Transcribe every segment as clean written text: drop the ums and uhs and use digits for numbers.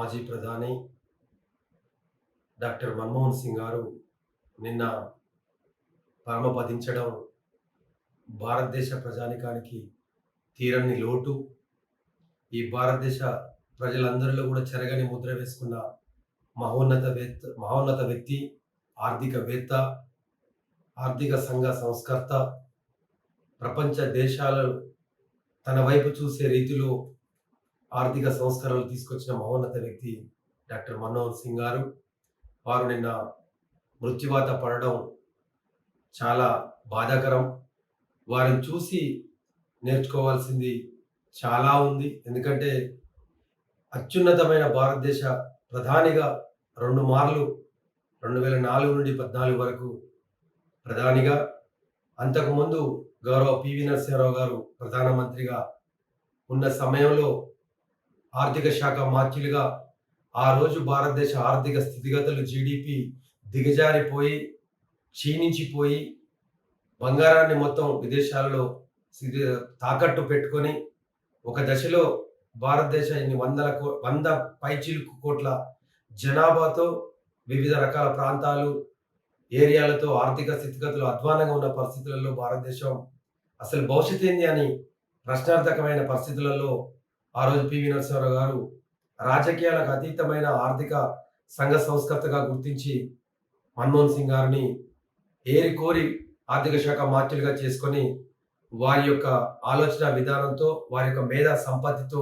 మాజీ ప్రధాని డాక్టర్ మన్మోహన్ సింగ్ గారు నిన్న పరమపదించడం భారతదేశ ప్రజానికానికి తీరని లోటు. ఈ భారతదేశ ప్రజలందరిలో కూడా చెరగని ముద్ర వేసుకున్న మహోన్నత వ్యక్తి, ఆర్థికవేత్త, ఆర్థిక సంఘ సంస్కర్త, ప్రపంచ దేశాలు తన వైపు చూసే రీతిలో ఆర్థిక సంస్కరణలు తీసుకొచ్చిన మహోన్నత వ్యక్తి డాక్టర్ మన్మోహన్ సింగ్ గారు. వారు నిన్న మృత్యువాత పడడం చాలా బాధాకరం. వారిని చూసి నేర్చుకోవాల్సింది చాలా ఉంది. ఎందుకంటే అత్యున్నతమైన భారతదేశ ప్రధానిగా 2 మార్లు 2004 నుండి 14 వరకు ప్రధానిగా, అంతకుముందు గౌరవ పివి నరసింహారావు గారు ప్రధానమంత్రిగా ఉన్న సమయంలో ఆర్థిక శాఖ మార్చిలుగా ఆ రోజు భారతదేశ ఆర్థిక స్థితిగతులు జీడిపి దిగజారిపోయి క్షీణించిపోయి బంగారాన్ని మొత్తం విదేశాలలో తాకట్టు పెట్టుకొని ఒక దశలో భారతదేశ 100 పైచిలుకు కోట్ల జనాభాతో వివిధ రకాల ప్రాంతాలు ఏరియాలతో ఆర్థిక స్థితిగతులు అధ్వానంగా ఉన్న పరిస్థితులలో భారతదేశం అసలు భవిష్యత్ ఏంది అని ప్రశ్నార్థకమైన పరిస్థితులలో ఆ రోజు పివి నరసింహారావు గారు రాజకీయాలకు అతీతమైన ఆర్థిక సంఘ సంస్కర్తగా గుర్తించి మన్మోహన్ సింగ్ గారిని ఏరికోరి ఆర్థిక శాఖ మార్చులుగా చేసుకొని వారి యొక్క ఆలోచన విధానంతో, వారి యొక్క మేధా సంపత్తితో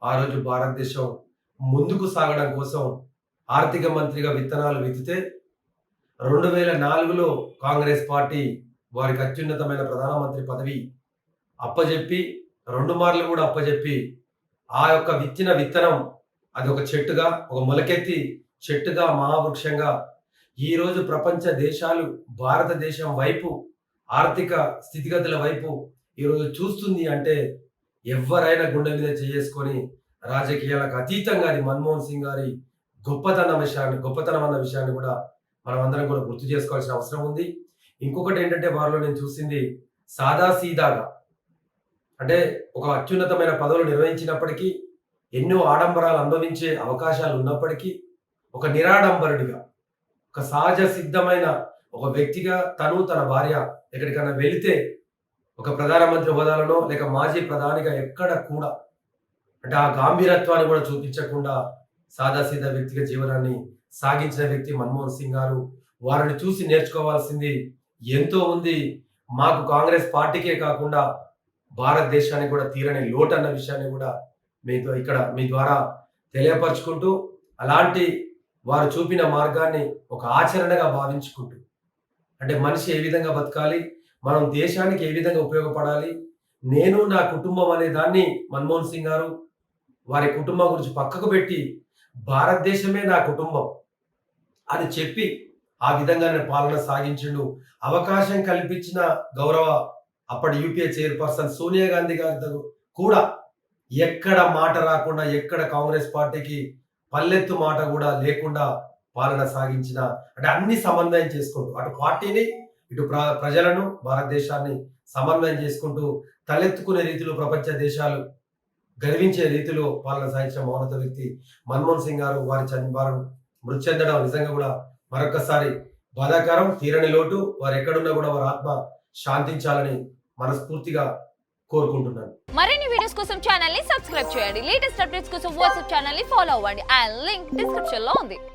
ఆ రోజు భారతదేశం ముందుకు సాగడం కోసం ఆర్థిక మంత్రిగా విత్తనాలు విత్తితే 2004లో కాంగ్రెస్ పార్టీ వారికి అత్యున్నతమైన ప్రధానమంత్రి పదవి అప్పజెప్పి 2 మార్లు కూడా అప్పజెప్పి ఆ యొక్క విత్తిన విత్తనం అది ఒక చెట్టుగా, ఒక మొలకెత్తి చెట్టుగా, మహావృక్షంగా ఈరోజు ప్రపంచ దేశాలు భారతదేశం వైపు ఆర్థిక స్థితిగతుల వైపు ఈరోజు చూస్తుంది అంటే ఎవరైనా గుండె మీద చేసుకొని రాజకీయాలకు అతీతంగా అది మన్మోహన్ సింగ్ గారి గొప్పతనం అన్న విషయాన్ని కూడా మనం అందరం కూడా గుర్తు చేసుకోవాల్సిన అవసరం ఉంది. ఇంకొకటి ఏంటంటే వారిలో నేను చూసింది సాదాసీదాగా, అంటే ఒక అత్యున్నతమైన పదవులు నిర్వహించినప్పటికీ, ఎన్నో ఆడంబరాలు అనుభవించే అవకాశాలు ఉన్నప్పటికీ, ఒక నిరాడంబరుడిగా, ఒక సహజ సిద్ధమైన ఒక వ్యక్తిగా తన భార్య ఎక్కడికైనా వెళితే ఒక ప్రధానమంత్రి హోదాలోనో లేక మాజీ ప్రధానిగా ఎక్కడ కూడా అంటే ఆ గాంభీరత్వాన్ని కూడా చూపించకుండా సాదాసీదా వ్యక్తిగా జీవనాన్ని సాగించిన వ్యక్తి మన్మోహన్ సింగ్ గారు. వారిని చూసి నేర్చుకోవాల్సింది ఎంతో ఉంది. మాకు కాంగ్రెస్ పార్టీకే కాకుండా భారతదేశానికి కూడా తీరని లోటు అన్న విషయాన్ని కూడా మీతో ఇక్కడ మీ ద్వారా తెలియపరచుకుంటూ, అలాంటి వారు చూపిన మార్గాన్ని ఒక ఆచరణగా భావించుకుంటూ, అంటే మనిషి ఏ విధంగా బతకాలి, మనం దేశానికి ఏ విధంగా ఉపయోగపడాలి, నేను నా కుటుంబం అనే దాన్ని మన్మోహన్ సింగ్ గారు వారి కుటుంబం గురించి పక్కకు పెట్టి భారతదేశమే నా కుటుంబం అని చెప్పి ఆ విధంగా పాలన సాగించిండు. అవకాశం కల్పించిన గౌరవ అప్పటి యూపీఏ చైర్పర్సన్ సోనియా గాంధీ గారి కూడా ఎక్కడ మాట రాకుండా, ఎక్కడ కాంగ్రెస్ పార్టీకి పల్లెత్తు మాట కూడా లేకుండా పాలన సాగించిన, అంటే అన్ని సమన్వయం చేసుకుంటూ అటు పార్టీని ఇటు ప్రజలను భారతదేశాన్ని సమన్వయం చేసుకుంటూ తలెత్తుకునే రీతిలో ప్రపంచ దేశాలు గర్వించే రీతిలో పాలన సాగించిన మహోన్నత వ్యక్తి మన్మోహన్ సింగ్ గారు. వారు మృతి చెందడం నిజంగా కూడా మరొకసారి బాధాకరం, తీరని లోటు. వారు ఎక్కడున్నా కూడా వారి ఆత్మ శాంతించాలని మనస్ఫూర్తిగా కోరుకుంటున్నాను. మరిన్ని వీడియోస్ కోసం ఛానల్ ని సబ్స్క్రైబ్ చేయండి. లేటెస్ట్ అప్డేట్స్ కోసం వాట్సాప్ ఛానల్ ని ఫాలో అవ్వండి. ఆ లింక్ డిస్క్రిప్షన్ లో ఉంది.